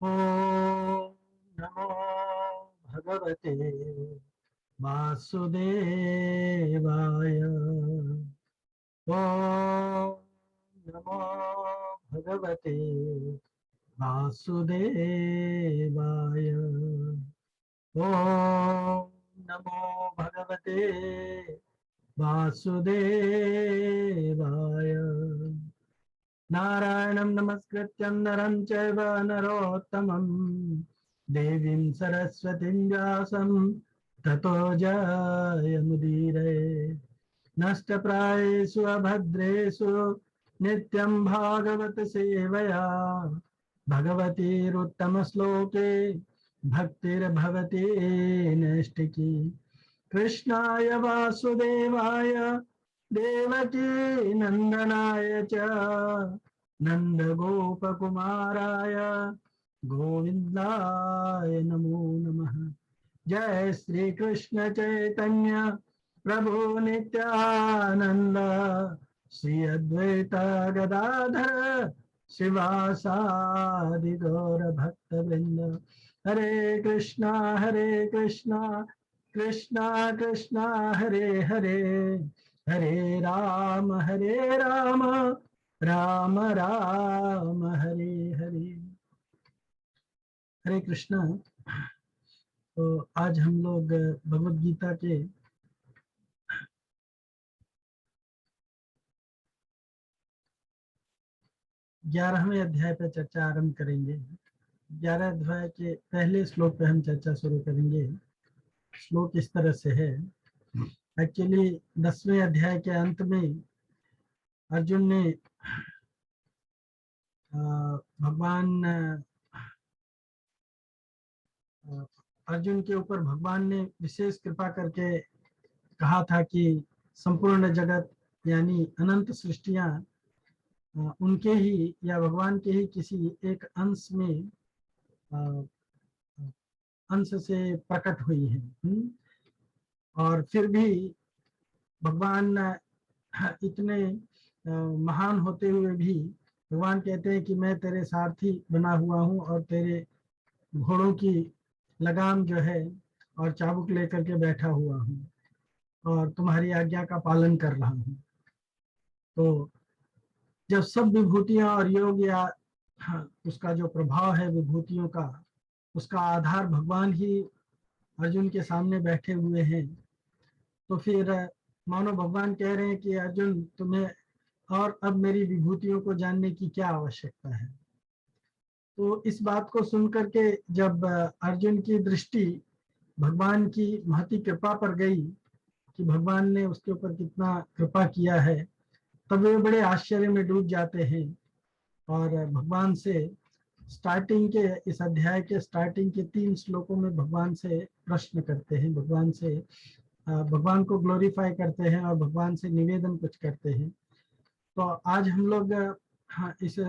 ओम नमो भगवते वासुदेवाय। ओम नमो भगवते वासुदेवाय। ओम नमो भगवते वासुदेवाय। नारायणं नमस्कृत्यं नरं चैव नरोत्तमं देवीं सरस्वतीं व्यासं ततो जयमुदीरये। नष्टप्रायेषु अभद्रेषु नित्यं भागवत सेवया भगवतीरुत्तमश्लोके भक्तिर्भवति नैष्टिकी। कृष्णाय वासुदेवाय देवकी नंदनाय च नंदगोपकुमाराय गोविंदाय नमो नमः। जय श्री कृष्ण चैतन्य प्रभु नित्यानंद श्री अद्वैत गदाधर शिवासादि गौर भक्त वृंद। हरे कृष्णा कृष्णा कृष्णा हरे हरे, हरे राम राम राम हरे हरे। हरे कृष्णा। तो आज हम लोग भगवद गीता के 11वें अध्याय पर चर्चा आरंभ करेंगे। 11 अध्याय के पहले श्लोक पे हम चर्चा शुरू करेंगे। श्लोक इस तरह से है। एक्चुअली 10वें अध्याय के अंत में अर्जुन ने भगवान अर्जुन के ऊपर भगवान ने विशेष कृपा करके कहा था कि संपूर्ण जगत यानी अनंत सृष्टियां उनके ही या भगवान के ही किसी एक अंश में अंश से प्रकट हुई है। और फिर भी भगवान इतने महान होते हुए भी भगवान कहते हैं कि मैं तेरे सारथी बना हुआ हूँ और तेरे घोड़ों की लगाम जो है और चाबुक लेकर के बैठा हुआ हूँ और तुम्हारी आज्ञा का पालन कर रहा हूँ। तो जब सब विभूतियां और योग या उसका जो प्रभाव है विभूतियों का, उसका आधार भगवान ही अर्जुन के सामने बैठे हुए हैं, तो फिर मानो भगवान कह रहे हैं कि अर्जुन तुम्हें और अब मेरी विभूतियों को जानने की क्या आवश्यकता है। तो इस बात को सुनकर के जब अर्जुन की दृष्टि भगवान की महती कृपा पर गई कि भगवान ने उसके ऊपर कितना कृपा किया है, तब वे बड़े आश्चर्य में डूब जाते हैं और भगवान से स्टार्टिंग के इस अध्याय के स्टार्टिंग के 3 श्लोकों में भगवान से प्रश्न करते हैं, भगवान से भगवान को ग्लोरीफाई करते हैं और भगवान से निवेदन कुछ करते हैं। तो आज हम लोग इस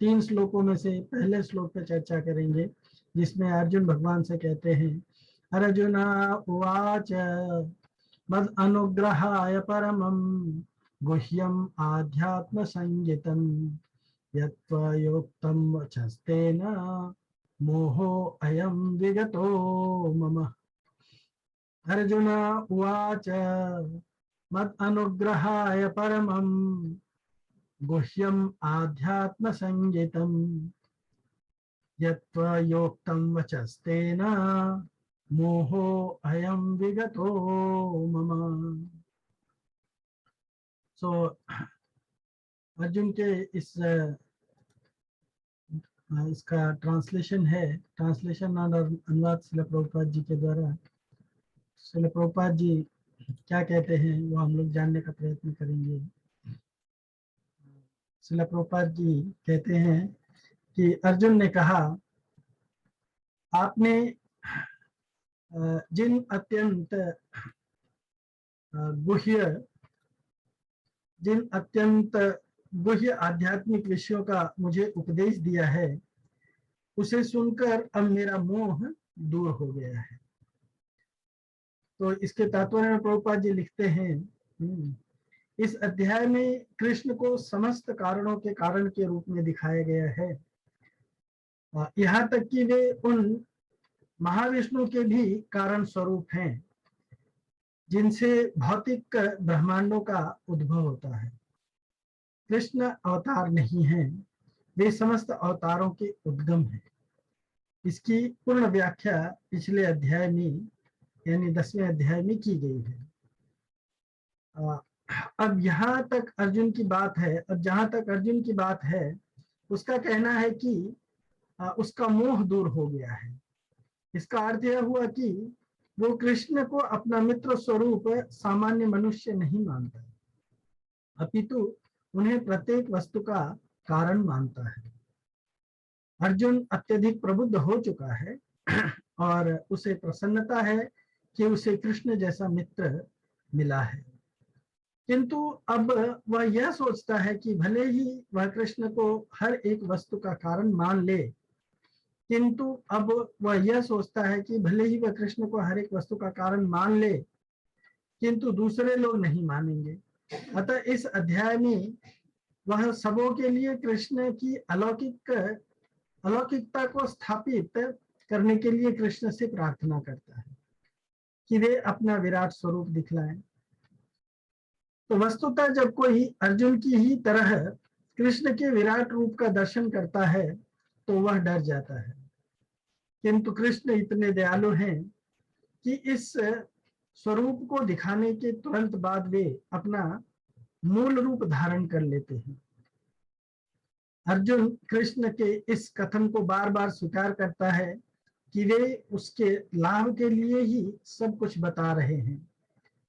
3 श्लोकों में से पहले श्लोक पे चर्चा करेंगे, जिसमें अर्जुन भगवान से कहते हैं, अर्जुन उवाच मद अनुग्रहाय परमं गुह्यम आध्यात्म संगीतम यत्त्वयोक्तं वचस्तेन मोहो अयं विगतो मम। अर्जुन उवाच मद अनुग्रहाय परमं गुह्यम आध्यात्म संगीतम यत्त्वयोक्तं वचस्तेन मोहो अयं विगतो मम। सो अर्जुन के इसका ट्रांसलेशन है, ट्रांसलेशन और अनुवाद श्रील प्रभुपाद जी के द्वारा। श्रील प्रभुपाद जी क्या कहते हैं वो हम लोग जानने का प्रयत्न करेंगे। श्रील प्रभुपाद जी कहते हैं कि अर्जुन ने कहा, आपने जिन अत्यंत गुह्य जिन अत्यंत गुह्य आध्यात्मिक विषयों का मुझे उपदेश दिया है, उसे सुनकर अब मेरा मोह दूर हो गया है। तो इसके तात्पर्य में प्रभुपाद जी लिखते हैं, इस अध्याय में कृष्ण को समस्त कारणों के कारण के रूप में दिखाया गया है यहाँ तक कि वे उन महाविष्णु के भी कारण स्वरूप हैं जिनसे भौतिक ब्रह्मांडों का उद्भव होता है। कृष्ण अवतार नहीं हैं, वे समस्त अवतारों के उद्गम हैं। इसकी पूर्ण व्याख्या पिछले अध्याय में यानी 10वें अध्याय में की गई है। अब यहाँ तक अर्जुन की बात है। अब जहां तक अर्जुन की बात है, उसका कहना है कि उसका मोह दूर हो गया है। इसका अर्थ यह हुआ कि वो कृष्ण को अपना मित्र स्वरूप सामान्य मनुष्य नहीं मानता, अपितु उन्हें प्रत्येक वस्तु का कारण मानता है। अर्जुन अत्यधिक प्रबुद्ध हो चुका है और उसे प्रसन्नता है कि उसे कृष्ण जैसा मित्र मिला है। किंतु अब वह यह सोचता है कि भले ही वह कृष्ण को हर एक वस्तु का कारण मान ले, किंतु अब वह यह सोचता है कि भले ही वह कृष्ण को हर एक वस्तु का कारण मान ले, किंतु दूसरे लोग नहीं मानेंगे। अतः इस अध्याय में वह सबों के लिए कृष्ण की अलौकिकता को स्थापित करने के लिए कृष्ण से प्रार्थना करता है कि वे अपना विराट स्वरूप दिखलाएं। तो वस्तुतः जब कोई अर्जुन की ही तरह कृष्ण के विराट रूप का दर्शन करता है तो वह डर जाता है, किंतु कृष्ण इतने दयालु हैं कि इस स्वरूप को दिखाने के तुरंत बाद वे अपना मूल रूप धारण कर लेते हैं। अर्जुन कृष्ण के इस कथन को बार बार स्वीकार करता है कि वे उसके लाभ के लिए ही सब कुछ बता रहे हैं।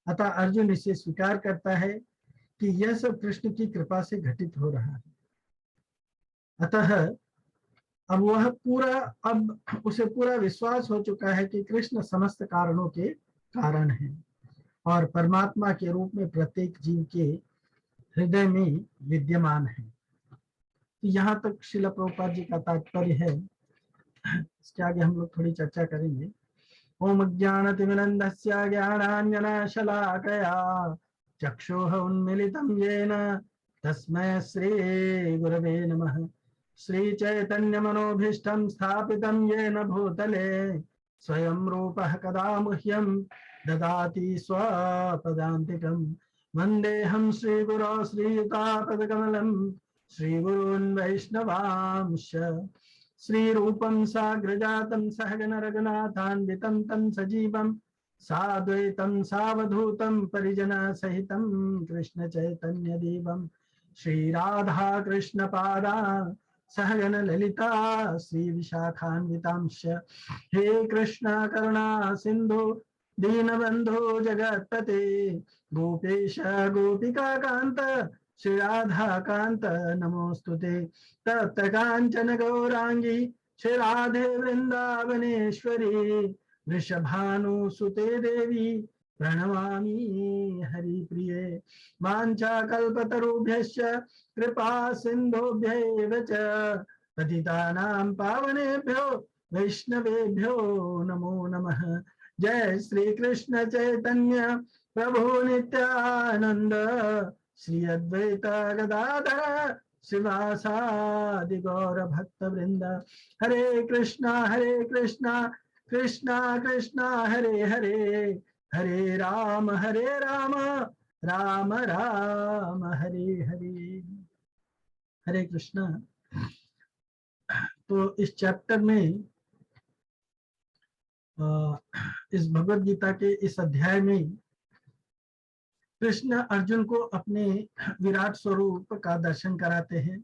अतः अर्जुन इसे स्वीकार करता है कि यह सब कृष्ण की कृपा से घटित हो रहा है। अतः अब उसे पूरा विश्वास हो चुका है कि कृष्ण समस्त कारणों के कारण हैं और परमात्मा के रूप में प्रत्येक जीव के हृदय में विद्यमान है। यहाँ तक श्रील प्रभुपाद जी का तात्पर्य है। इसके आगे हम लोग थोड़ी चर्चा करेंगे। ओम अज्ञानतिमिरन्धस्य ज्ञानाञ्जनशलाकया चक्षुः उन्मीलितं येन तस्मै श्री गुरवे नमः। श्रीचैतन्यमनोभीष्टं स्थापितं येन भूतले स्वयं रूपः कदा मह्यं ददाति स्वपदान्तिकं। वन्देऽहं श्रीगुरो श्रीयुतापदकमलं श्रीगुरून् वैष्णवांश्च। श्रीरूपं साग्रजातं सहगण रघुनाथान्वितं तं सजीवं साद्वैतं सावधूतं परिजनसहितं कृष्ण चैतन्य देवं श्रीराधा कृष्ण पादान् सहगण ललिता श्री विशाखान्वितांश्च। हे कृष्ण करुणा सिंधु दीनबंधु जगत्पते गोपेश गोपिका कांत श्री राधा कांत नमोस्तुते। तप्त कांचन गौरांगी श्री राधे वृंदावनेश्वरी वृषभानुसुते देवी प्रणमामि हरिप्रिये। वाञ्छाकल्पतरुभ्यश्च कृपा सिन्धुभ्यैव च पतितानां पावनेभ्यो वैष्णवेभ्यो नमो नमः। जय श्री कृष्ण चैतन्य प्रभु नित्यानंद श्री अद्वैत गदाधर शिवासादि गौर भक्त वृंद। हरे कृष्णा कृष्णा कृष्णा हरे हरे, हरे राम राम राम हरे हरे। हरे कृष्णा। तो इस चैप्टर में इस भगवद गीता के इस अध्याय में कृष्ण अर्जुन को अपने विराट स्वरूप का दर्शन कराते हैं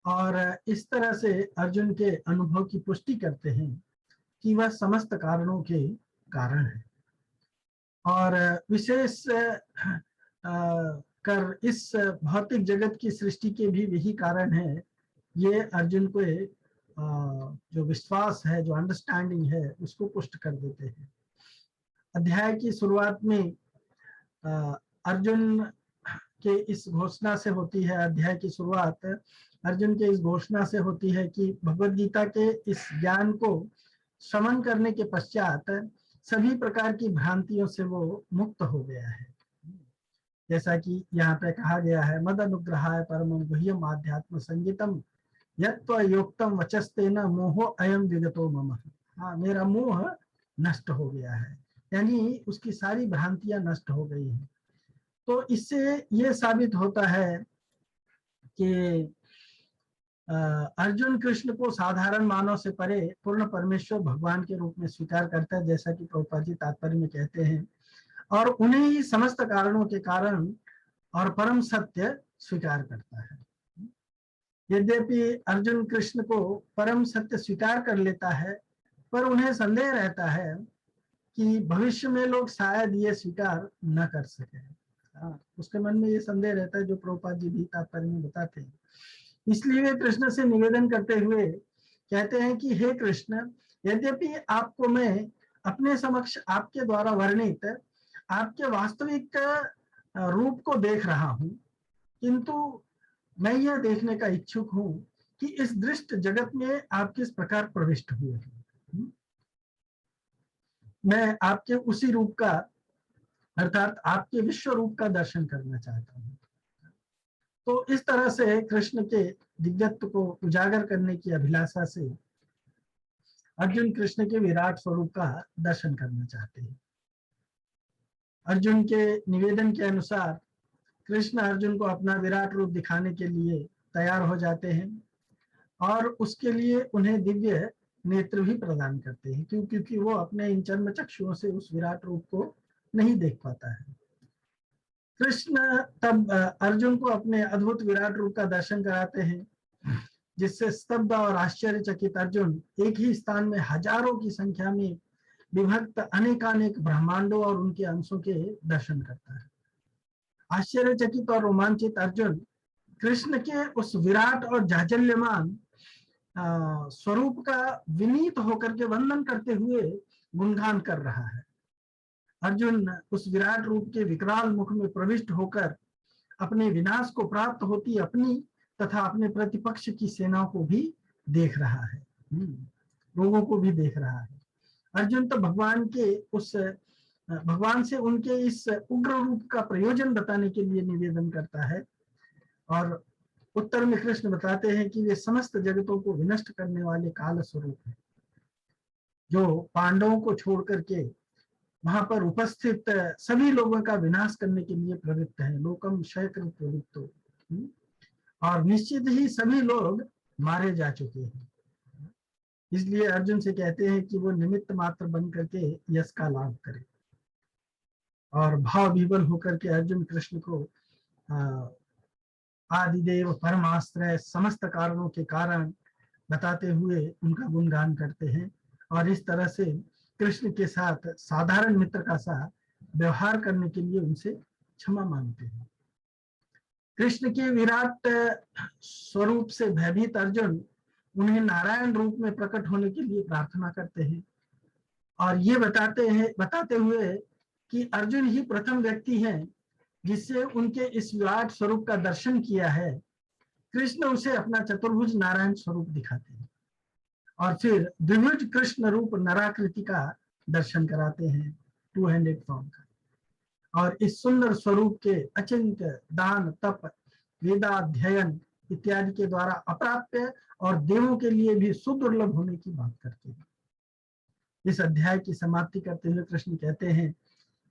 और इस तरह से अर्जुन के अनुभव की पुष्टि करते हैं कि वह समस्त कारणों के कारण है और विशेष कर इस भौतिक जगत की सृष्टि के भी वही कारण है। ये अर्जुन को जो विश्वास है, जो अंडरस्टैंडिंग है, उसको पुष्ट कर देते हैं। अध्याय की शुरुआत में अर्जुन के इस घोषणा से होती है, अध्याय की शुरुआत अर्जुन के इस घोषणा से होती है कि भगवद गीता के इस ज्ञान को श्रवण करने के पश्चात सभी प्रकार की भ्रांतियों से वो मुक्त हो गया है। जैसा कि यहाँ पे कहा गया है, मद अनुग्रहाय परमं गुह्यम आध्यात्म संगीतम यत्त्व योक्तम वचस्तेन मोहो अयम विगतो मम। हाँ, मेरा मोह नष्ट हो गया है, यानी उसकी सारी भ्रांतियां नष्ट हो गई हैं। तो इससे ये साबित होता है कि अर्जुन कृष्ण को साधारण मानव से परे पूर्ण परमेश्वर भगवान के रूप में स्वीकार करता है, जैसा कि प्रभुपाद जी तात्पर्य में कहते हैं, और उन्हें ही समस्त कारणों के कारण और परम सत्य स्वीकार करता है। यद्यपि अर्जुन कृष्ण को परम सत्य स्वीकार कर लेता है, पर उन्हें संदेह रहता है कि भविष्य में लोग शायद ये स्वीकार न कर सके। उसके मन में ये संदेह रहता है, जो प्रभुपाद जी भी तात्पर्य में बताते हैं। इसलिए वे कृष्ण से निवेदन करते हुए कहते हैं कि हे कृष्ण, यद्यपि आपको मैं अपने समक्ष आपके द्वारा वर्णित आपके वास्तविक रूप को देख रहा हूं, किंतु मैं यह देखने का इच्छुक हूं कि इस दृष्ट जगत में आप किस प्रकार प्रविष्ट हुए हैं। मैं आपके उसी रूप का, अर्थात आपके विश्व रूप का दर्शन करना चाहता हूं। तो इस तरह से कृष्ण के दिव्यत्व को उजागर करने की अभिलाषा से अर्जुन कृष्ण के विराट स्वरूप का दर्शन करना चाहते हैं। अर्जुन के निवेदन के अनुसार कृष्ण अर्जुन को अपना विराट रूप दिखाने के लिए तैयार हो जाते हैं, और उसके लिए उन्हें दिव्य नेत्र भी प्रदान करते हैं, क्योंकि वो अपने इन चर्म चक्षुओं से उस विराट रूप को नहीं देख पाता है। कृष्ण तब अर्जुन को अपने अद्भुत विराट रूप का दर्शन कराते हैं, जिससे स्तब्ध और आश्चर्यचकित अर्जुन एक ही स्थान में हजारों की संख्या में विभक्त अनेकानेक ब्रह्मांडों और उनके अंशों के दर्शन करता है। आश्चर्यचकित और रोमांचित अर्जुन कृष्ण के उस विराट और जाजल्यमान स्वरूप का विनीत होकर के वंदन करते हुए गुणगान कर रहा है। अर्जुन उस विराट रूप के विकराल मुख में प्रविष्ट होकर अपने विनाश को प्राप्त होती अपनी तथा अपने प्रतिपक्ष की सेनाओं को भी देख रहा है, लोगों को भी देख रहा है। अर्जुन तो भगवान से उनके इस उग्र रूप का प्रयोजन बताने के लिए निवेदन करता है, और उत्तर में कृष्ण बताते हैं कि वे समस्त जगतों को विनष्ट करने वाले काल स्वरूप है, जो पांडवों को छोड़ करके वहां पर उपस्थित सभी लोगों का विनाश करने के लिए प्रवृत्त है। लोकम क्षयकृत प्रवृत्तो, और निश्चित ही सभी लोग मारे जा चुके हैं। इसलिए अर्जुन से कहते हैं कि वो निमित्त मात्र बन करके यश का लाभ करे, और भाव विवल होकर के अर्जुन कृष्ण को आदिदेव परमाश्रय समस्त कारणों के कारण बताते हुए उनका गुणगान करते हैं, और इस तरह से कृष्ण के साथ साधारण मित्र का सा व्यवहार करने के लिए उनसे क्षमा मांगते हैं। कृष्ण के विराट स्वरूप से भयभीत अर्जुन उन्हें नारायण रूप में प्रकट होने के लिए प्रार्थना करते हैं, और ये बताते हुए कि अर्जुन ही प्रथम व्यक्ति हैं जिससे उनके इस विराट स्वरूप का दर्शन किया है। कृष्ण उसे अपना चतुर्भुज नारायण स्वरूप दिखाते हैं, और फिर द्विभुज कृष्ण रूप नराकृति का दर्शन कराते हैं, 2 हैंडेड फॉर्म का। और इस सुंदर स्वरूप के अचिंत्य दान तप वेदाध्ययन इत्यादि के द्वारा अप्राप्य और देवों के लिए भी सुदुर्लभ होने की बात करते हैं। इस अध्याय की समाप्ति करते हुए कृष्ण कहते हैं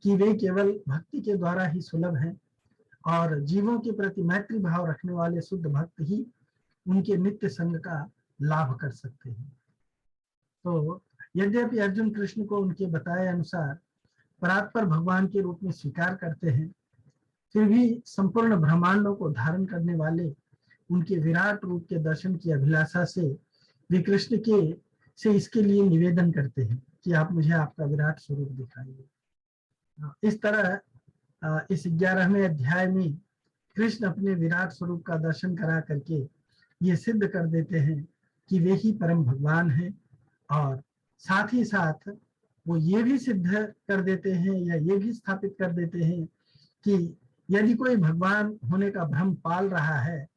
कि वे केवल भक्ति के द्वारा ही सुलभ हैं, और जीवों के प्रति मैत्री भाव रखने वाले शुद्ध भक्त ही उनके नित्य संग का लाभ कर सकते हैं। तो यद्यपि अर्जुन कृष्ण को उनके बताए अनुसार परात्पर भगवान के रूप में स्वीकार करते हैं, फिर भी संपूर्ण ब्रह्मांडों को धारण करने वाले उनके विराट रूप के दर्शन की अभिलाषा से वे कृष्ण से इसके लिए निवेदन करते हैं कि आप मुझे आपका विराट स्वरूप दिखाइए। इस तरह इस 11वें अध्याय में कृष्ण अपने विराट स्वरूप का दर्शन करा करके ये सिद्ध कर देते हैं कि वे ही परम भगवान हैं, और साथ ही साथ वो ये भी सिद्ध कर देते हैं या ये भी स्थापित कर देते हैं कि यदि कोई भगवान होने का भ्रम पाल रहा है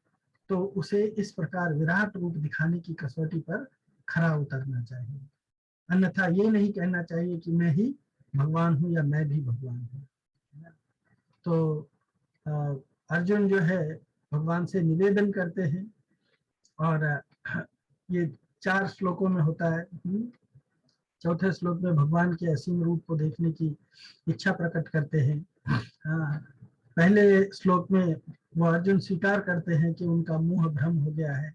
तो उसे इस प्रकार विराट रूप दिखाने की कसौटी पर खरा उतरना चाहिए, अन्यथा ये नहीं कहना चाहिए कि मैं ही भगवान हूं या मैं भी भगवान हूं। तो अर्जुन जो है भगवान से निवेदन करते हैं, और ये 4 श्लोकों में होता है। चौथे श्लोक में भगवान के असीम रूप को देखने की इच्छा प्रकट करते हैं। हाँ, पहले श्लोक में वो अर्जुन स्वीकार करते हैं कि उनका मोह भ्रम हो गया है।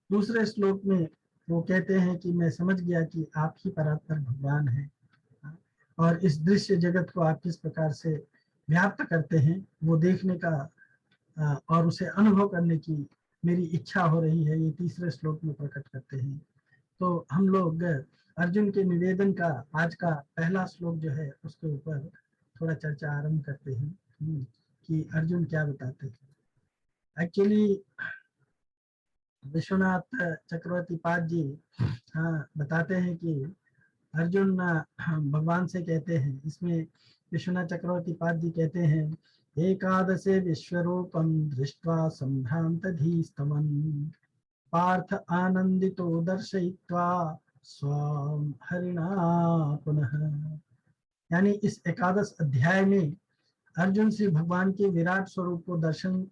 दूसरे श्लोक में वो कहते हैं कि मैं समझ गया कि आप ही परात्पर भगवान हैं, और इस दृश्य जगत को आप किस प्रकार से व्याप्त करते हैं वो देखने का और उसे अनुभव करने की मेरी इच्छा हो रही है, ये तीसरे श्लोक में प्रकट करते हैं। तो हम लोग अर्जुन के निवेदन का आज का पहला श्लोक जो है उसके ऊपर थोड़ा चर्चा आरंभ करते हैं कि अर्जुन क्या बताते हैं। एक्चुअली विश्वनाथ चक्रवर्ती पाद जी बताते हैं कि अर्जुन भगवान से कहते हैं, इसमें विश्वनाथ चक्रवर्ती पाद जी कहते हैं, एकादशे विश्वरूपम दृष्ट्वा संभ्रांतधीस्तमन् पार्थ आनंदितो दर्शयित्वा स्वाम हरिणा पुनः। यानी इस एकादश अध्याय में अर्जुन श्री भगवान के विराट स्वरूप को दर्शन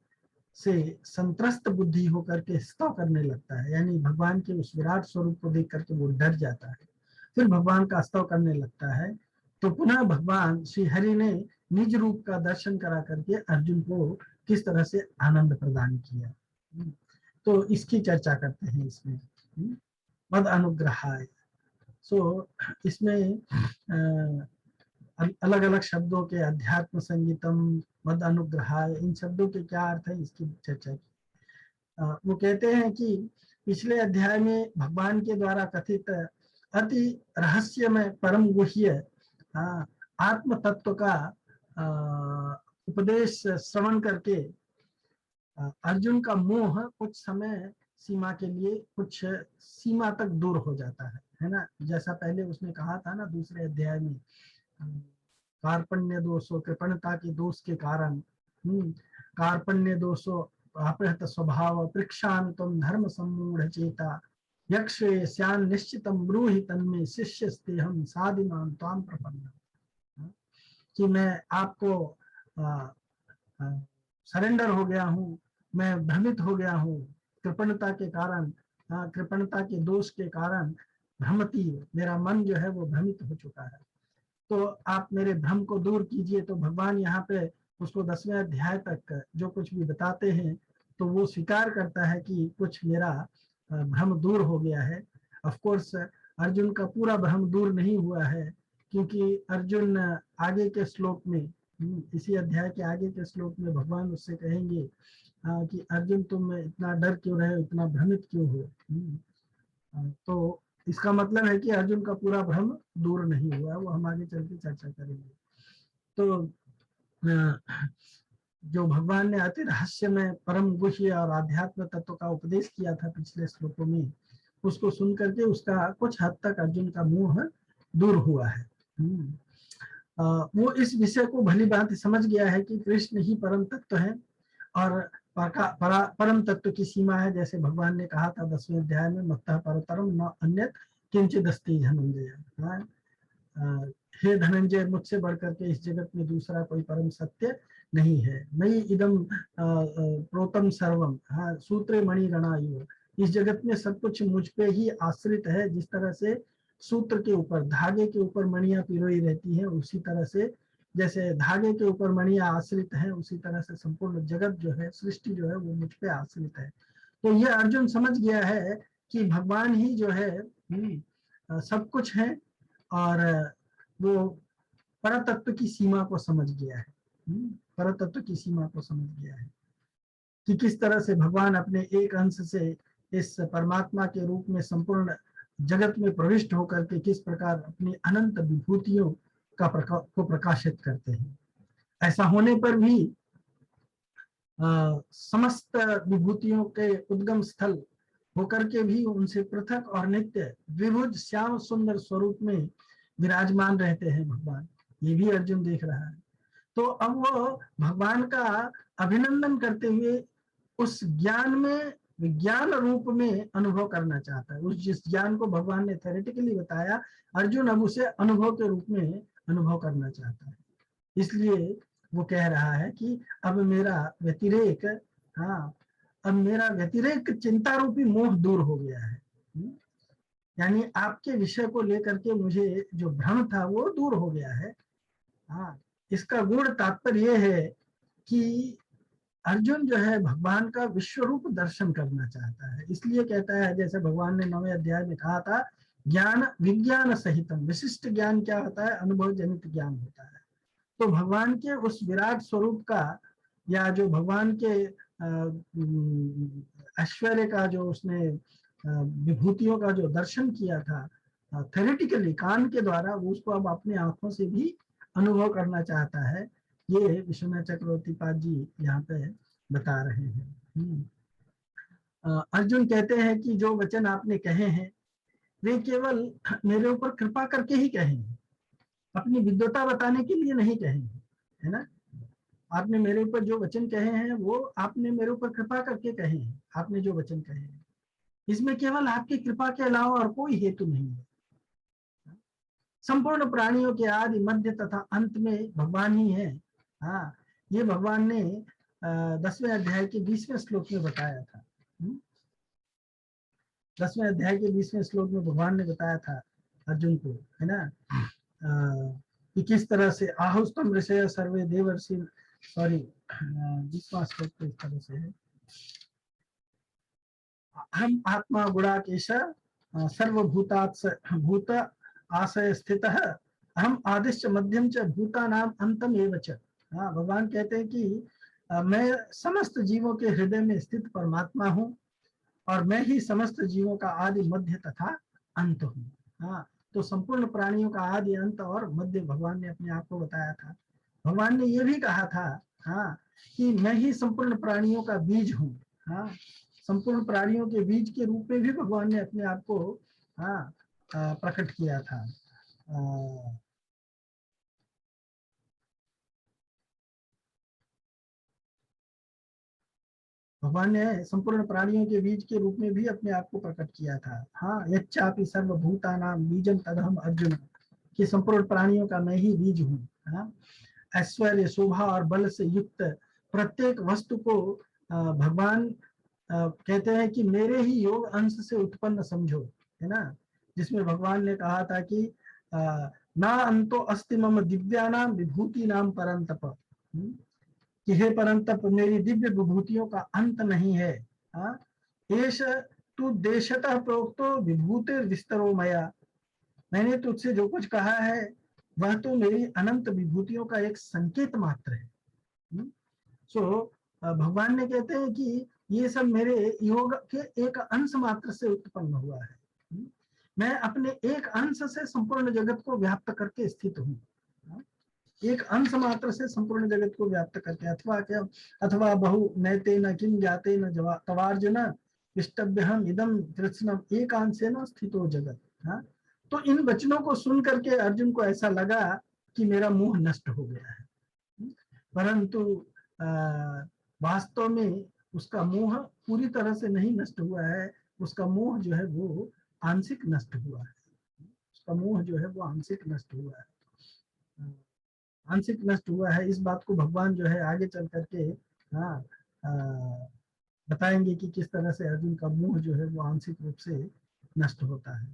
से संत्रस्त बुद्धि होकर के स्तव करने लगता है, यानी भगवान के उस विराट स्वरूप को देख करके वो डर जाता है, फिर भगवान का स्तव करने लगता है। तो पुनः भगवान श्री हरि ने निज रूप का दर्शन करा करके अर्जुन को किस तरह से आनंद प्रदान किया, तो इसकी चर्चा करते हैं इसमें। मद अनुग्रहाय, सो इसमें अलग अलग शब्दों के अध्यात्म संगीतम, मद अनुग्रहाय, इन शब्दों के क्या अर्थ है इसकी चर्चा की। वो कहते हैं कि पिछले अध्याय में भगवान के द्वारा कथित अति रहस्यमय परम गुह्य आत्म तत्व का उपदेश श्रवण करके अर्जुन का मोह कुछ समय सीमा के लिए कुछ सीमा तक दूर हो जाता है ना। जैसा पहले उसने कहा था ना दूसरे अध्याय में, कार्पण्य दोषो, कृपणता के दोष के कारण, कार्पण्य दोषो अपहृत स्वभाव, पृक्षांतम धर्म सम्मूढ़ चेता, यक्षे स्यान निश्चितम ब्रूहि तन्मे शिष्यस्ते हम साधिमान त्वाम प्रपन्न, कि मैं आपको सरेंडर हो गया हूँ, मैं भ्रमित हो गया हूँ कृपणता के कारण, कृपणता के दोष के कारण भ्रमति, मेरा मन जो है वो भ्रमित हो चुका है, तो आप मेरे भ्रम को दूर कीजिए। तो भगवान यहाँ पे उसको 10वें अध्याय तक जो कुछ भी बताते हैं तो वो स्वीकार करता है कि कुछ मेरा भ्रम दूर हो गया है। ऑफ कोर्स अर्जुन का पूरा भ्रम दूर नहीं हुआ है, क्योंकि अर्जुन आगे के श्लोक में, इसी अध्याय के आगे के श्लोक में भगवान उससे कहेंगे कि अर्जुन तुम इतना डर क्यों रहे हो, इतना भ्रमित क्यों हो। तो इसका मतलब है कि अर्जुन का पूरा भ्रम दूर नहीं हुआ, वो हम आगे चल के चर्चा करेंगे। तो जो भगवान ने अति रहस्य में परम गुह्य और आध्यात्म तत्व का उपदेश किया था पिछले श्लोकों में, उसको सुन करके उसका कुछ हद तक अर्जुन का मोह दूर हुआ है। वो इस विषय को भली भांति समझ गया है कि कृष्ण ही परम तत्व है और परम तत्व की सीमा है, जैसे भगवान ने कहा था 10वें अध्याय में, मत्तः परतरम न अन्यत् किंचिदस्ति धनंजय। हे धनंजय, मुझसे बढ़कर के इस जगत में दूसरा कोई परम सत्य नहीं है। मयि इदम प्रोतम सर्वम, सूत्रे मणि गणायु, इस जगत में सब कुछ मुझ पे ही आश्रित है। जिस तरह से सूत्र के ऊपर, धागे के ऊपर मणियां पिरोई रहती हैं, उसी तरह से जैसे धागे के ऊपर मणियां आश्रित हैं, उसी तरह से संपूर्ण जगत जो है, सृष्टि जो है, वो मुझ पे आश्रित है। तो ये अर्जुन समझ गया है कि भगवान ही जो है सब कुछ है, और वो परतत्व की सीमा को समझ गया है, परतत्व की सीमा को समझ गया है कि किस तरह से भगवान अपने एक अंश से इस परमात्मा के रूप में संपूर्ण जगत में प्रविष्ट होकर के किस प्रकार अपनी अनंत विभूतियों को प्रकाशित करते हैं। ऐसा होने पर भी समस्त विभूतियों के उद्गम स्थल होकर के भी उनसे पृथक और नित्य विभुज श्याम सुंदर स्वरूप में विराजमान रहते हैं भगवान, ये भी अर्जुन देख रहा है। तो अब वो भगवान का अभिनंदन करते हुए उस ज्ञान में, विज्ञान रूप में अनुभव करना चाहता है। उस जिस ज्ञान को भगवान ने थ्योरेटिकली बताया, अर्जुन अब उसे अनुभव के रूप में अनुभव करना चाहता है। इसलिए वो कह रहा है कि अब मेरा व्यतिरेक अब मेरा व्यतिरेक चिंता रूपी मोह दूर हो गया है। यानी आपके विषय को लेकर के मुझे जो भ्रम था वो दूर हो गया है। हाँ, इसका गुण तात्पर्य ये है कि अर्जुन जो है भगवान का विश्व रूप दर्शन करना चाहता है, इसलिए कहता है, जैसे भगवान ने 9वें अध्याय में कहा था, ज्ञान विज्ञान सहितम। विशिष्ट ज्ञान क्या होता है? अनुभव जनित ज्ञान होता है। तो भगवान के उस विराट स्वरूप का, या जो भगवान के ऐश्वर्य का जो उसने विभूतियों का जो दर्शन किया था थेरेटिकली कान के द्वारा, वो उसको अब अपनी आंखों से भी अनुभव करना चाहता है। ये विश्वनाथ चक्रवर्ती पाद जी यहाँ पे बता रहे हैं। अर्जुन कहते हैं कि जो वचन आपने कहे हैं वे केवल मेरे ऊपर कृपा करके ही कहे हैं, अपनी विद्वता बताने के लिए नहीं कहे हैं, है ना। आपने मेरे ऊपर जो वचन कहे हैं वो आपने मेरे ऊपर कृपा करके कहे हैं। आपने जो वचन कहे हैं इसमें केवल आपकी कृपा के अलावा और कोई हेतु नहीं है। संपूर्ण प्राणियों के आदि मध्य तथा अंत में भगवान ही है। हाँ, ये भगवान ने 10वें अध्याय के 20वें श्लोक में बताया था। 10वें अध्याय के 20वें श्लोक में भगवान ने बताया था अर्जुन को, है ना, कि किस तरह से आहुस्तम ऋषय सर्वे देवर्षि, सॉरी 20वां श्लोक तो इस तरह से है, हम आत्मा गुणाकेश सर्वभूतात् भूत आशय स्थित हम आदिश्च मध्यम च भूतानाम अंतम एव च। हाँ, भगवान कहते हैं कि मैं समस्त जीवों के हृदय में स्थित परमात्मा हूँ और मैं ही समस्त जीवों का आदि मध्य तथा अंत हूँ। हाँ, तो संपूर्ण प्राणियों का आदि अंत और मध्य भगवान ने अपने आप को बताया था। भगवान ने ये भी कहा था, हाँ, कि मैं ही संपूर्ण प्राणियों का बीज हूँ। हाँ, संपूर्ण प्राणियों के बीज के रूप में भी भगवान ने अपने आप को, हाँ, प्रकट किया था। भगवान ने संपूर्ण प्राणियों के बीज के रूप में भी अपने आप को प्रकट किया था। हाँ, यच्चापि सर्वभूतानां बीजं तदहम अर्जुन, कि संपूर्ण प्राणियों का मैं ही बीज हूँ। हाँ, ऐश्वर्य शोभा और बल से युक्त प्रत्येक वस्तु को भगवान कहते हैं कि मेरे ही योग अंश से उत्पन्न समझो, है ना। जिसमें भगवान ने कहा था कि ना अंतो अस्ति मम दिव्यानाम विभूति नाम परंतप, कि हे परंतप मेरी दिव्य विभूतियों का अंत नहीं है। हाँ, एष तू देशतः प्रोक्तो विभूति विस्तरो मया, मैंने तुझसे जो कुछ कहा है वह तो मेरी अनंत विभूतियों का एक संकेत मात्र है। सो भगवान ने कहते हैं कि ये सब मेरे योग के एक अंश मात्र से उत्पन्न हुआ है। मैं अपने एक अंश से संपूर्ण जगत को व्याप्त करके स्थित हूँ। एक अंश मात्र से संपूर्ण जगत को व्याप्त करके, अथवा क्या, अथवा बहु नैते न किम जाते न तवार्जुन इष्टभ्यहम इदम कृष्णम एकांशेन स्थितो जगत। हाँ, तो इन वचनों को सुन करके अर्जुन को ऐसा लगा कि मेरा मोह नष्ट हो गया है, परंतु वास्तव में उसका मोह पूरी तरह से नहीं नष्ट हुआ है। उसका मोह जो है वो आंशिक नष्ट हुआ है। उसका मोह जो है वो आंशिक नष्ट हुआ है, आंशिक नष्ट हुआ है। इस बात को भगवान जो है आगे चल करके, हाँ, बताएंगे कि किस तरह से अर्जुन का मोह जो है वो आंशिक रूप से नष्ट होता है।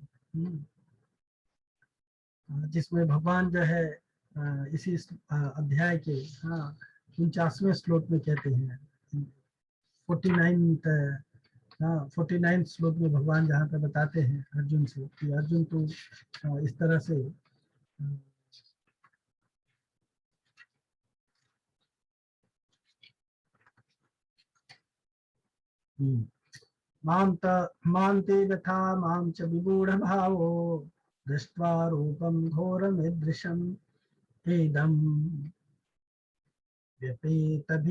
जिसमें भगवान जो है इसी अध्याय के, हाँ, 49वें श्लोक में कहते हैं, 49 हाँ 49 श्लोक में भगवान जहाँ पे बताते हैं अर्जुन से कि अर्जुन तो इस तरह से मां ते व्यथा मां च विगूढ़ भावो दृष्ट्वा रूपम घोरमीदृशम् एदं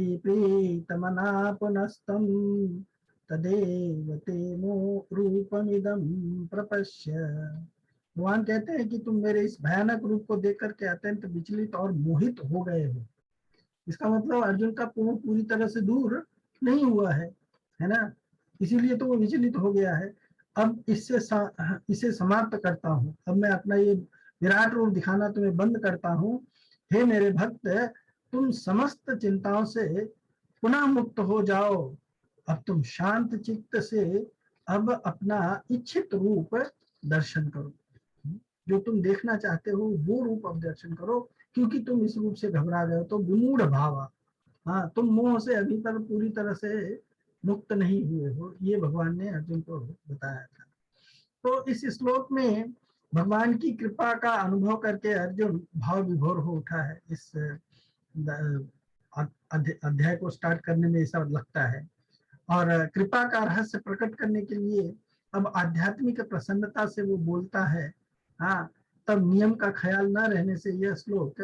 व्यपेतभिप्रीतमना पुनस्तं तदेव ते मो रूपमिदं प्रपश्य। भगवान कहते हैं कि तुम मेरे इस भयानक रूप को देख करके अत्यंत विचलित और मोहित हो गए हो। इसका मतलब अर्जुन का मोह पूरी तरह से दूर नहीं हुआ है ना, इसीलिए तो वो विचलित हो गया है। अब इसे समाप्त करता हूँ, अब मैं अपना ये विराट रूप दिखाना तुम्हें बंद करता हूँ। हे मेरे भक्त, तुम समस्त चिंताओं से पुनः मुक्त हो जाओ अब तुम शांत चित्त से अब अपना इच्छित रूप दर्शन करो। जो तुम देखना चाहते हो वो रूप अब दर्शन करो, क्योंकि तुम इस रूप से घबरा गए हो। तो विमूढ़ भावा, हाँ, तुम मोह से अभी तक पूरी तरह से मुक्त नहीं हुए हो, ये भगवान ने अर्जुन को बताया था। तो इस श्लोक में भगवान की कृपा का अनुभव करके अर्जुन भाव विभोर हो उठा है। इस अध्याय को स्टार्ट करने में ऐसा लगता है। और कृपा का रहस्य प्रकट करने के लिए अब आध्यात्मिक प्रसन्नता से वो बोलता है। हाँ, तब नियम का ख्याल न रहने से यह श्लोक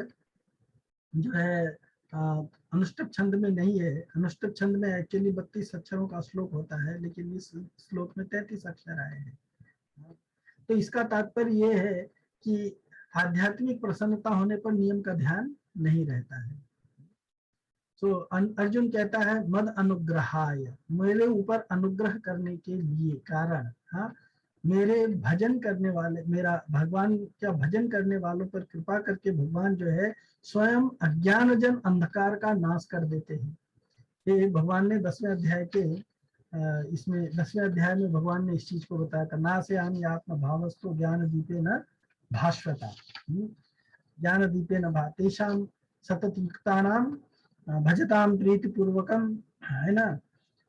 जो है अनुष्टुप छंद में नहीं है। अनुष्टुप छंद में एक्चुअली 32 अक्षरों का श्लोक होता है, लेकिन इस श्लोक में 33 अक्षर आए हैं। तो इसका तात्पर्य यह है कि आध्यात्मिक प्रसन्नता होने पर नियम का ध्यान नहीं रहता है। तो अर्जुन कहता है मद अनुग्रहाय, मेरे ऊपर अनुग्रह करने के लिए कारण, हाँ, मेरे भजन करने वाले, मेरा भगवान का भजन करने वालों पर कृपा करके भगवान जो है स्वयं अज्ञानजन अंधकार का नाश कर देते हैं। ये भगवान ने 10वें अध्याय के इसमें 10वें अध्याय में भगवान ने इस चीज को बताया था। नाशयामि आत्म भावस्तु ज्ञान दीपे न भास्वता, ज्ञान दीपे न भा तेषाम सतत युक्तानाम भजताम प्रीति पूर्वकम, है ना।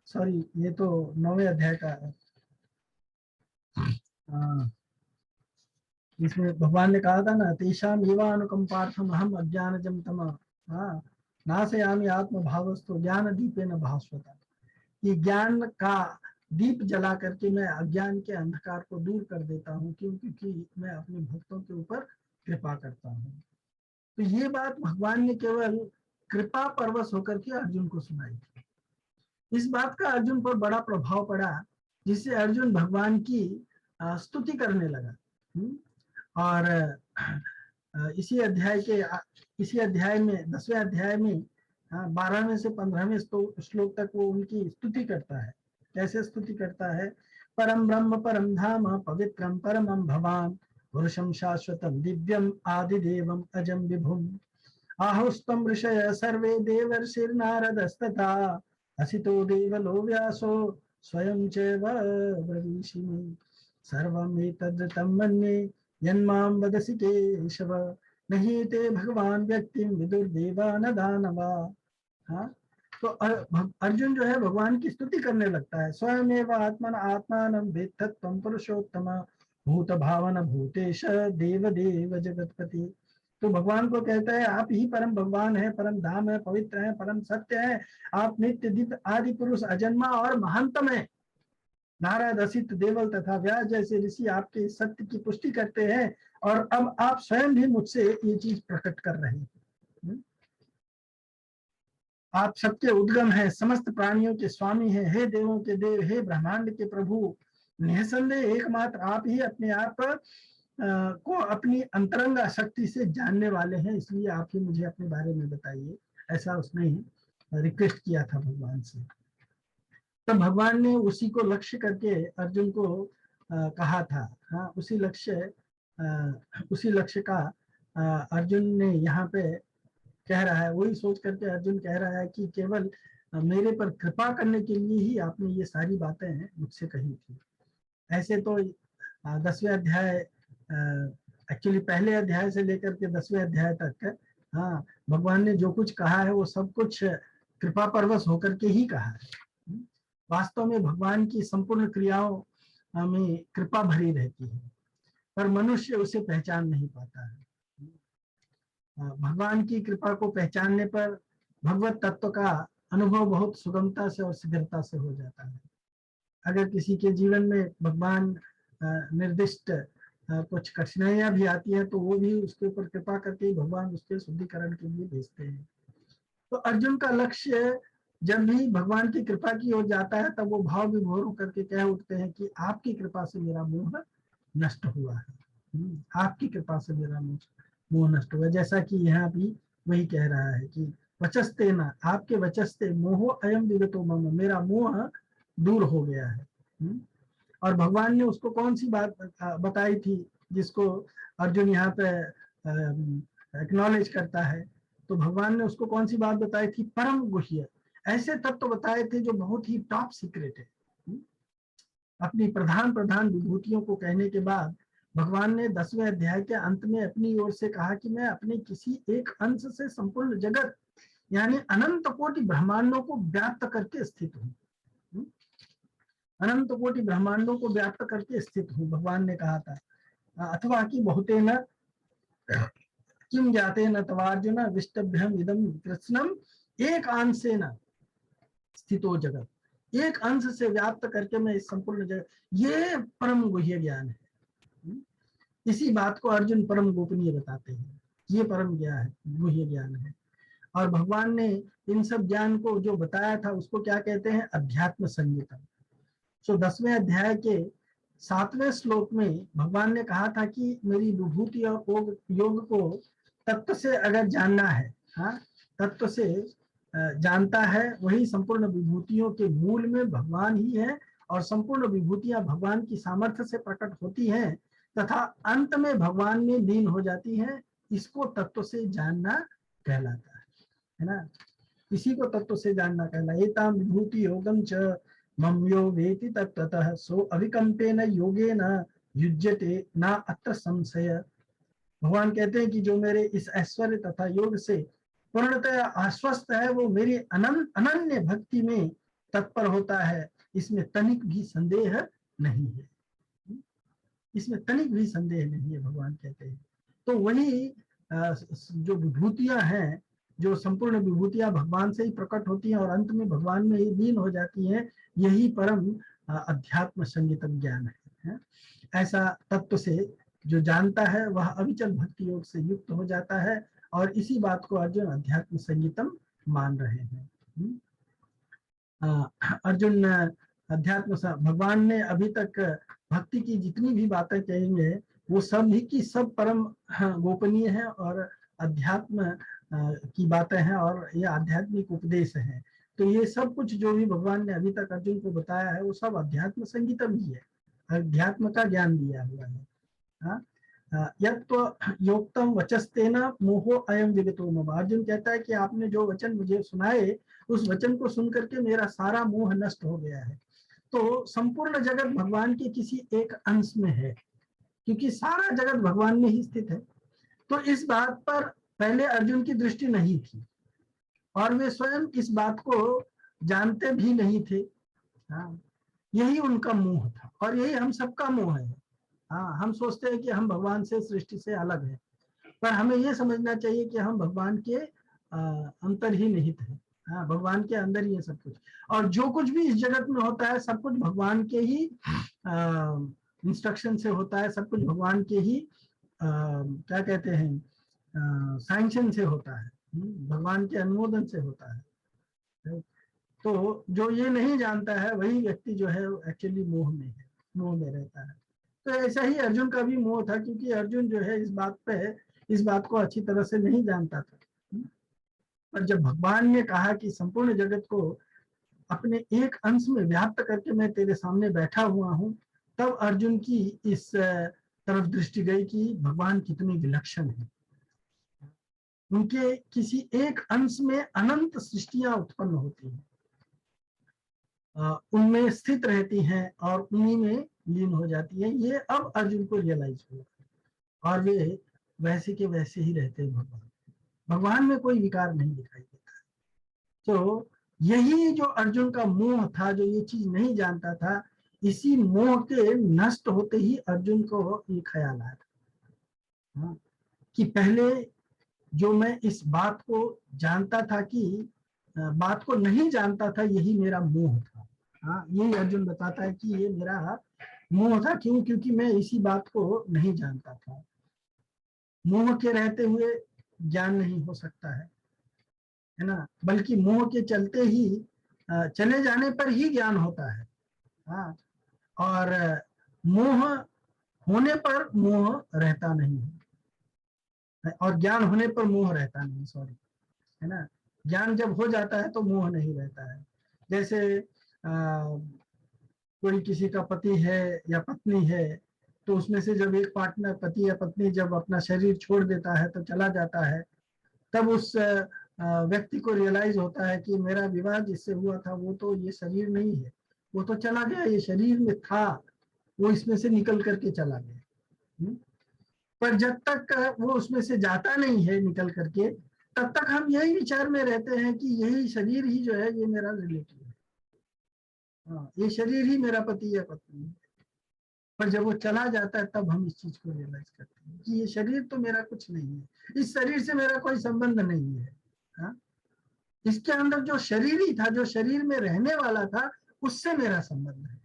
सॉरी, ये तो 9वें अध्याय का है। इसमें भगवान ने कहा था ना, तेषाम एवानुकंपार्थम अहम अज्ञानजम तम नाशयामि आत्म भावस्तु ज्ञान दीपे न भास्वता। ये ज्ञान का दीप जला करके मैं अज्ञान के अंधकार को दूर कर देता हूँ, क्योंकि मैं अपने भक्तों के ऊपर कृपा करता हूँ। तो ये बात भगवान ने केवल कृपा परवश होकर के अर्जुन को सुनाई थी। इस बात का अर्जुन पर बड़ा प्रभाव पड़ा, जिससे अर्जुन भगवान की स्तुति करने लगा। और इसी अध्याय में 10वें अध्याय में 12वें से 15वें श्लोक तक वो उनकी स्तुति करता है। कैसे स्तुति करता है? परम ब्रह्म परम धाम पवित्रम परमं भवान पुरुषम शाश्वतम दिव्यम आदिदेवम अजम विभुम आहुस्त्वं ऋषयः सर्वे देवर्षिर्नारदस्तथा असितो देवलो व्यासो स्वयं चैव ब्रवीषि सर्वमेतद् मन्ये यन्मां वदसि केशव नहीं ते भगवान व्यक्तिं विदुर्देवा न दानवा। हाँ, तो अर्जुन जो है भगवान की स्तुति करने लगता है। स्वयमेव आत्मन आत्मानं वेत्थ त्वं पुरुषोत्तम भूत भावन भूतेश देव देव जगतपति। तो भगवान को कहता है आप ही परम भगवान है, परम धाम है, पवित्र है, परम सत्य है। आप नित्य दिव्य आदि पुरुष अजन्मा और महानतम है। नारद असित देवल तथा व्यास जैसे ऋषि आपके सत्य की पुष्टि करते हैं, और अब आप स्वयं भी मुझसे ये चीज प्रकट कर रहे हैं। आप सबके उद्गम है, समस्त प्राणियों के स्वामी हैं, हे देवों के देव, हे ब्रह्मांड के प्रभु। निसंदेह एकमात्र आप ही अपने आप को अपनी अंतरंग शक्ति से जानने वाले हैं, इसलिए आप ही मुझे अपने बारे में बताइए। ऐसा उसने रिक्वेस्ट किया था भगवान से। तो भगवान ने उसी को लक्ष्य करके अर्जुन को कहा था। हाँ, उसी लक्ष्य का अर्जुन ने यहाँ पे कह रहा है। वही सोच करके अर्जुन कह रहा है कि केवल मेरे पर कृपा करने के लिए ही आपने ये सारी बातें मुझसे कही थी। ऐसे तो 10वें अध्याय, एक्चुअली पहले अध्याय से लेकर के 10वें अध्याय तक, हाँ, भगवान ने जो कुछ कहा है वो सब कुछ कृपा परवश होकर के ही कहा है। वास्तव में भगवान की संपूर्ण क्रियाओं में कृपा भरी रहती है, पर मनुष्य उसे पहचान नहीं पाता है। भगवान की कृपा को पहचानने पर भगवत तत्व का अनुभव बहुत सुगमता से और शीघ्रता से हो जाता है। अगर किसी के जीवन में भगवान निर्दिष्ट कुछ कठिनाइयां भी आती है, तो वो भी उसके ऊपर कृपा करके भगवान उसके शुद्धिकरण के लिए भेजते हैं। तो अर्जुन का लक्ष्य जब भी भगवान की कृपा की ओर जाता है, तब वो भाव विभोर होकर के कह उठते हैं कि आपकी कृपा से मेरा मोह नष्ट हुआ है। आपकी कृपा से मेरा मोह नष्ट हुआ। जैसा कि यहाँ भी वही कह रहा है कि वचस्ते न, आपके वचस्ते मोहो अयम विगतो मम, मेरा मोह दूर हो गया है। और भगवान ने उसको कौन सी बात बताई थी जिसको अर्जुन यहाँ पे एक्नॉलेज करता है? तो भगवान ने उसको कौन सी बात बताई थी? परम गुह्य, ऐसे तत्व बताए थे जो बहुत ही टॉप सीक्रेट है। अपनी प्रधान प्रधान विभूतियों को कहने के बाद भगवान ने 10वें अध्याय के अंत में अपनी ओर से कहा कि मैं अपने किसी एक अंश से संपूर्ण जगत यानी अनंत कोटि ब्रह्मांडों को व्याप्त करके स्थित हूँ। अनंत कोटि ब्रह्मांडों को व्याप्त करके स्थित हूँ, भगवान ने कहा था। अथवा कि बहुते न किम जाते न तवार्जुन विष्टभ्यम इदम कृष्णम एक अंश से न स्थितो जगत, एक अंश से व्याप्त करके मैं इस संपूर्ण जगत, ये परम गुह्य ज्ञान है। इसी बात को अर्जुन परम गोपनीय बताते हैं, ये परम ज्ञान है, गुह्य ज्ञान है। और भगवान ने इन सब ज्ञान को जो बताया था उसको क्या कहते हैं, अध्यात्म संगीतम। सो 10वें अध्याय के 7वें श्लोक में भगवान ने कहा था कि मेरी विभूति और योग को तत्व से अगर जानना है, हाँ, तत्व से जानता है, वही संपूर्ण विभूतियों के मूल में भगवान ही है, और संपूर्ण विभूतियां भगवान की सामर्थ्य से प्रकट होती हैं तथा अंत में भगवान में लीन हो जाती हैं। इसको तत्व से जानना कहलाता है ना, इसी को तत्व से जानना कहलाता। एताम विभूति योगम च मम यो वेति तत्वतः सो अविकम्पेन योगेन युज्यते ना अत्र संशय। भगवान कहते हैं कि जो मेरे इस ऐश्वर्य तथा योग से पूर्णतः आश्वस्त है, वो मेरी अनन्य भक्ति में तत्पर होता है, इसमें तनिक भी संदेह नहीं है, इसमें तनिक भी संदेह नहीं है, भगवान कहते हैं। तो वही जो विभूतियां हैं, जो संपूर्ण विभूतियां भगवान से ही प्रकट होती हैं और अंत में भगवान में ही लीन हो जाती हैं, यही परम अध्यात्म संगीतम ज्ञान है। ऐसा तत्व से जो जानता है वह अविचल भक्ति योग से युक्त हो जाता है, और इसी बात को अर्जुन अध्यात्म संगीतम मान रहे हैं। अर्जुन अध्यात्म, भगवान ने अभी तक भक्ति की जितनी भी बातें कही है वो सब ही की सब परम गोपनीय है और अध्यात्म की बातें हैं, और ये आध्यात्मिक उपदेश है। तो ये सब कुछ जो भी भगवान ने अभी तक अर्जुन को बताया है वो सब अध्यात्म संगीतम ही है, अध्यात्म का ज्ञान दिया हुआ है। योक्तम वचस्तेन मोहो अयम विगतो मम। अर्जुन कहता है कि आपने जो वचन मुझे सुनाए उस वचन को सुनकर के मेरा सारा मोह नष्ट हो गया है। तो संपूर्ण जगत भगवान के किसी एक अंश में है, क्योंकि सारा जगत भगवान में ही स्थित है। तो इस बात पर पहले अर्जुन की दृष्टि नहीं थी और वे स्वयं इस बात को जानते भी नहीं थे। हाँ, यही उनका मोह था और यही हम सबका मोह है। हाँ, हम सोचते हैं कि हम भगवान से, सृष्टि से अलग हैं, पर हमें यह समझना चाहिए कि हम भगवान के अंतर ही निहित हैं। हाँ, भगवान के अंदर ही है सब कुछ, और जो कुछ भी इस जगत में होता है सब कुछ भगवान के ही इंस्ट्रक्शन से होता है, सब कुछ भगवान के ही क्या कहते हैं, सैंक्शन से होता है, भगवान के अनुमोदन से होता है। तो जो ये नहीं जानता है वही व्यक्ति जो है एक्चुअली मोह में है, मोह में रहता है। तो ऐसा ही अर्जुन का भी मोह था, क्योंकि अर्जुन जो है इस बात को अच्छी तरह से नहीं जानता था। पर जब भगवान ने कहा कि संपूर्ण जगत को अपने एक अंश में व्याप्त करके मैं तेरे सामने बैठा हुआ हूं, तब अर्जुन की इस तरफ दृष्टि गई कि भगवान कितने विलक्षण हैं। उनके किसी एक अंश में अनंत सृष्टियां उत्पन्न होती हैं, उनमें स्थित रहती हैं और उन्हीं में लीन हो जाती है। ये अब अर्जुन को रियलाइज हुआ और वे वैसे के वैसे ही रहते हैं। भगवान में कोई विकार नहीं दिखाई देता। तो यही जो अर्जुन का मोह था, जो ये चीज नहीं जानता था, इसी मोह के नष्ट होते ही अर्जुन को ये ख्याल आया था कि पहले जो मैं इस बात को जानता था कि बात को नहीं जानता था, यही मेरा मोह था। हाँ, यही अर्जुन बताता है कि ये मेरा मोह था। क्यों? क्योंकि मैं इसी बात को नहीं जानता था। मोह के रहते हुए ज्ञान नहीं हो सकता है ना, बल्कि मोह के चलते ही चले जाने पर ही ज्ञान होता है। हाँ, और मोह होने पर मोह रहता नहीं है, और ज्ञान होने पर मोह रहता नहीं, सॉरी, है ना। ज्ञान जब हो जाता है तो मोह नहीं रहता है। जैसे कोई किसी का पति है या पत्नी है, तो उसमें से जब एक पार्टनर, पति या पत्नी, जब अपना शरीर छोड़ देता है तो चला जाता है, तब उस व्यक्ति को रियलाइज होता है कि मेरा विवाह जिससे हुआ था वो तो ये शरीर नहीं है, वो तो चला गया, ये शरीर में था, वो इसमें से निकल करके चला गया। पर जब तक वो उसमें से जाता नहीं है निकल करके, तब तक हम यही विचार में रहते हैं कि यही शरीर ही जो है ये मेरा रिलेटिव है, हाँ ये शरीर ही मेरा पति या पत्नी है। पर जब वो चला जाता है तब हम इस चीज को रियलाइज करते हैं कि ये शरीर तो मेरा कुछ नहीं है, इस शरीर से मेरा कोई संबंध नहीं है। हाँ? इसके अंदर जो शरीर ही था, जो शरीर में रहने वाला था, उससे मेरा संबंध है।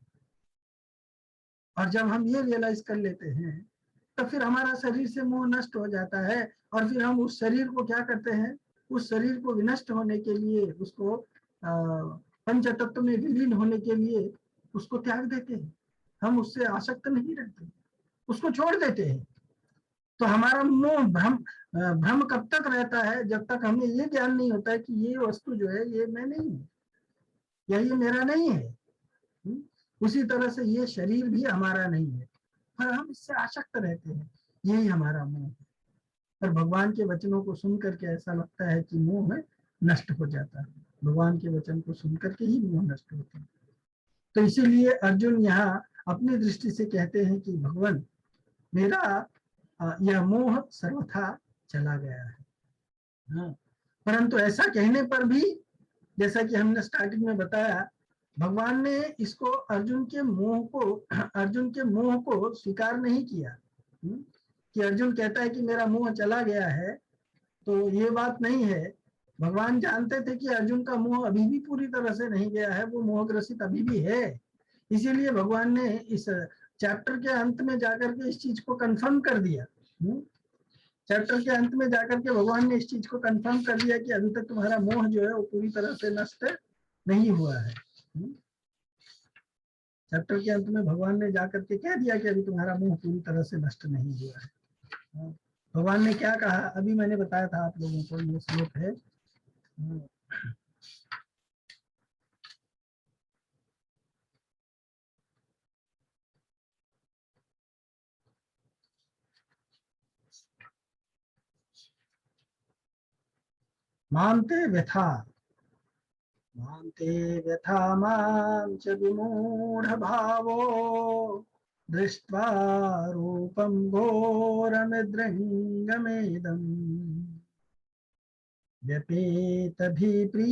और जब हम ये रियलाइज कर लेते हैं तो फिर हमारा शरीर से मोह नष्ट हो जाता है, और फिर हम उस शरीर को क्या करते हैं, उस शरीर को विनष्ट होने के लिए, उसको पंच तत्व में विलीन होने के लिए उसको त्याग देते हैं। हम उससे आसक्त नहीं रहते, उसको छोड़ देते हैं। तो हमारा मोह भ्रम भ्रम कब तक रहता है, जब तक हमें ये ज्ञान नहीं होता है कि ये वस्तु जो है ये मैं नहीं हूँ या ये मेरा नहीं है। उसी तरह से ये शरीर भी हमारा नहीं है, पर हम इससे आसक्त रहते हैं, यही हमारा मोह है। पर भगवान के वचनों को सुन करके ऐसा लगता है कि मोह नष्ट हो जाता है, भगवान के वचन को सुन करके ही मोह नष्ट होता है। तो इसीलिए अर्जुन यहाँ अपनी दृष्टि से कहते हैं कि भगवान मेरा यह मोह सर्वथा चला गया है। हाँ, परंतु ऐसा कहने पर भी, जैसा कि हमने स्टार्टिंग में बताया, भगवान ने इसको अर्जुन के मोह को स्वीकार नहीं किया। कि अर्जुन कहता है कि मेरा मोह चला गया है, तो ये बात नहीं है। भगवान जानते थे कि अर्जुन का मोह अभी भी पूरी तरह से नहीं गया है, वो मोहग्रसित अभी भी है। इसीलिए भगवान ने इस चैप्टर के अंत में जाकर के इस चीज को कंफर्म कर दिया। चैप्टर के अंत में जाकर के भगवान ने इस चीज को कंफर्म कर दिया कि अभी तक तुम्हारा मोह जो है वो पूरी तरह से नष्ट नहीं हुआ है। चैप्टर के अंत में भगवान ने जाकर के कह दिया कि अभी तुम्हारा मोह पूरी तरह से नष्ट नहीं हुआ है। भगवान ने क्या कहा, अभी मैंने बताया था आप लोगों को, ये श्लोक है। मानते व्यथा, मान्ते व्यथा मां च विमूढ़ भावो दृष्ट्वा रूपं घोरमिदृङ्गमेदम् व्यपेतभिप्रीतमना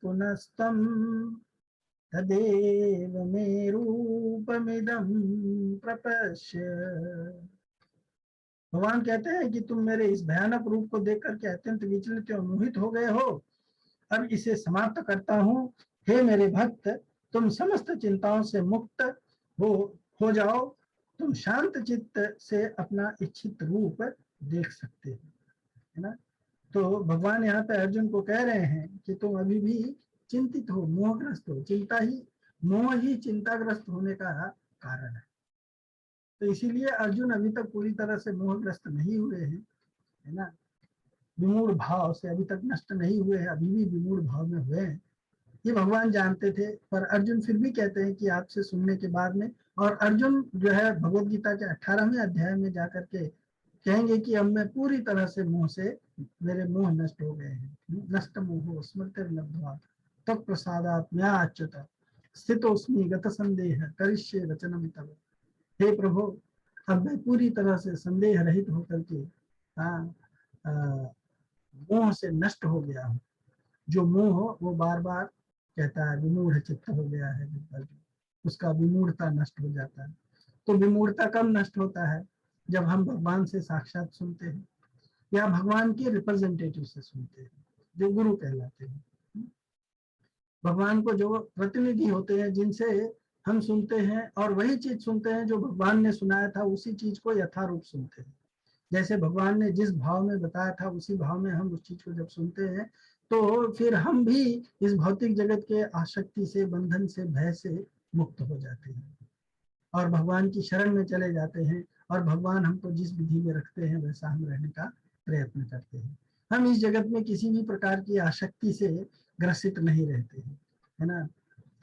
पुनस्त्वं तदेव मे रूपमिदं प्रपश्य। भगवान कहते हैं कि तुम मेरे इस भयानक रूप को देख करके अत्यंत विचलित और मोहित हो गए हो, अब इसे समाप्त करता हूँ। हे मेरे भक्त, तुम समस्त चिंताओं से मुक्त हो जाओ, तुम शांत चित्त से अपना इच्छित रूप देख सकते हो, है ना। तो भगवान यहाँ पे अर्जुन को कह रहे हैं कि तुम अभी भी चिंतित हो, मोहग्रस्त हो। मोह ही चिंताग्रस्त होने का कारण है। तो इसीलिए अर्जुन अभी तक पूरी तरह से मोहग्रस्त नहीं हुए हैं, है ना। विमूढ़ भाव से अभी तक नष्ट नहीं हुए हैं, अभी भी विमूढ़ भाव में हुए हैं, ये भगवान जानते थे। पर अर्जुन फिर भी कहते हैं कि आपसे सुनने के बाद में, और अर्जुन जो है भगवत गीता के 18वें अध्याय में जाकर के कहेंगे कि अब मैं पूरी तरह से मेरे मोह नष्ट हो गए हैं। नष्ट मोह स्मृतिर्लब्ध्वा तत्प्रसादात् मयाच्युत स्थितोऽस्मि गत संदेह करिष्ये वचनं तव। हे प्रभु, अब मैं पूरी तरह से संदेह रहित होकर के मोह से नष्ट हो गया हूँ। जो मोह वो बार बार कहता है विमूढ़ चित्त हो गया है, उसका विमूढ़ता नष्ट हो जाता है। तो विमूढ़ता कब नष्ट होता है, जब हम भगवान से साक्षात सुनते हैं या भगवान के रिप्रेजेंटेटिव से सुनते हैं, जो गुरु कहलाते हैं। भगवान को जो प्रतिनिधि होते हैं, जिनसे हम सुनते हैं और वही चीज सुनते हैं जो भगवान ने सुनाया था, उसी चीज को यथारूप सुनते हैं। जैसे भगवान ने जिस भाव में बताया था उसी भाव में हम उस चीज को जब सुनते हैं, तो फिर हम भी इस भौतिक जगत के आसक्ति से, बंधन से, भय से मुक्त हो जाते हैं और भगवान की शरण में चले जाते हैं। और भगवान हमको जिस विधि में रखते हैं वैसा हम रहने का प्रयत्न करते हैं। हम इस जगत में किसी भी प्रकार की आसक्ति से ग्रसित नहीं रहते हैं, है ना।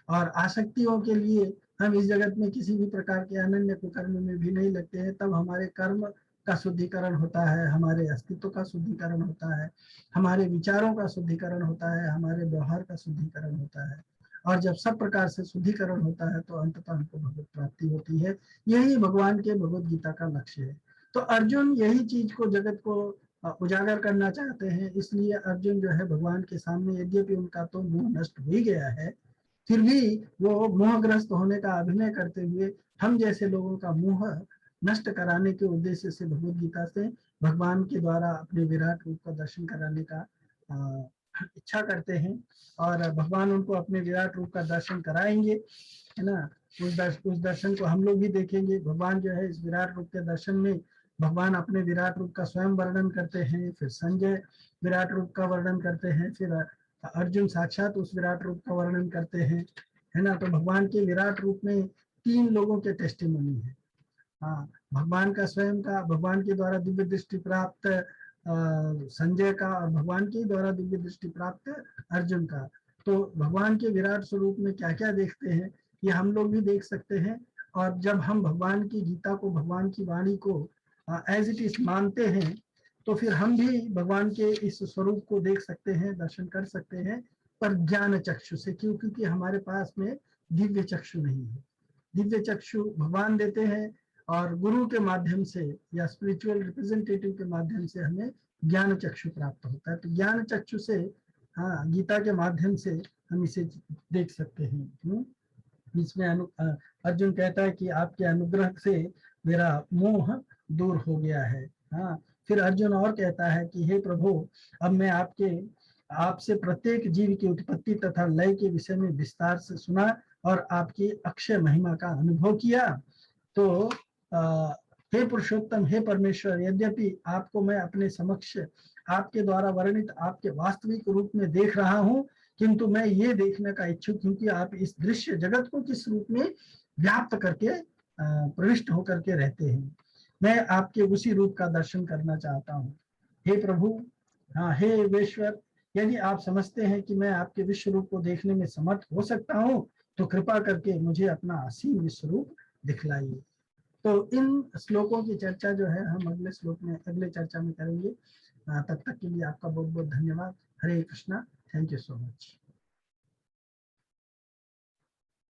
और आसक्तियों के लिए हम इस जगत में किसी भी प्रकार के अनन्य कुकर्म में भी नहीं लगते हैं। तब हमारे कर्म का शुद्धिकरण होता है, हमारे अस्तित्व का शुद्धिकरण होता है, हमारे विचारों का शुद्धिकरण होता है, हमारे व्यवहार का शुद्धिकरण होता है। और जब सब प्रकार से शुद्धिकरण होता है तो अंततः हमको भगवत प्राप्ति होती है। यही भगवान के भगवत गीता का लक्ष्य है। तो अर्जुन यही चीज को, जगत को उजागर करना चाहते हैं। इसलिए अर्जुन जो है भगवान के सामने, यद्यपि उनका तो मोह नष्ट हो ही गया है, फिर भी वो मोहग्रस्त होने का अभिनय करते हुए हम जैसे लोगों का मोह नष्ट कराने के उद्देश्य से भगवत गीता से भगवान के द्वारा अपने विराट रूप का दर्शन कराने का इच्छा करते हैं। और भगवान उनको अपने विराट रूप का दर्शन कराएंगे, है ना। उस दर्शन को हम लोग भी देखेंगे। भगवान जो है इस विराट रूप के दर्शन में भगवान अपने विराट रूप का स्वयं वर्णन करते हैं, फिर संजय विराट रूप का वर्णन करते हैं, फिर अर्जुन साक्षात उस विराट रूप का वर्णन करते हैं, है ना। तो भगवान के विराट रूप में 3 लोगों के टेस्टिमोनी है। हाँ, भगवान का स्वयं का, भगवान के द्वारा दिव्य दृष्टि प्राप्त संजय का, और भगवान के द्वारा दिव्य दृष्टि प्राप्त अर्जुन का। तो भगवान के विराट स्वरूप में क्या क्या देखते हैं ये हम लोग भी देख सकते हैं। और जब हम भगवान की गीता को, भगवान की वाणी को एज इट इज मानते हैं, तो फिर हम भी भगवान के इस स्वरूप को देख सकते हैं, दर्शन कर सकते हैं, पर ज्ञान चक्षु से। क्यों? क्योंकि हमारे पास में दिव्य चक्षु नहीं है। दिव्य चक्षु भगवान देते हैं, और गुरु के माध्यम से या स्पिरिचुअल रिप्रेजेंटेटिव के माध्यम से हमें ज्ञान चक्षु प्राप्त होता है। तो ज्ञान चक्षु से, हाँ, गीता के माध्यम से हम इसे देख सकते हैं। इसमें अर्जुन कहता है कि आपके अनुग्रह से मेरा मोह दूर हो गया है। हाँ, फिर अर्जुन और कहता है कि हे प्रभु, अब मैं आपसे प्रत्येक जीव की उत्पत्ति तथा लय के विषय में विस्तार से सुना और आपकी अक्षय महिमा का अनुभव किया। तो हे पुरुषोत्तम, हे परमेश्वर, यद्यपि आपको मैं अपने समक्ष आपके द्वारा वर्णित आपके वास्तविक रूप में देख रहा हूं, किंतु मैं ये देखने का इच्छुक हूं कि आप इस दृश्य जगत को किस रूप में व्याप्त करके प्रविष्ट होकर के रहते हैं। मैं आपके उसी रूप का दर्शन करना चाहता हूँ। हे प्रभु, हाँ, हे वेश्वर, यदि आप समझते हैं कि मैं आपके विश्व रूप को देखने में समर्थ हो सकता हूँ, तो कृपा करके मुझे अपना असीम विश्व रूप दिखलाइए। तो इन श्लोकों की चर्चा जो है हम अगले श्लोक में, अगले चर्चा में करेंगे। तब तक के लिए आपका बहुत बहुत धन्यवाद। Hare Krishna. Thank you so much.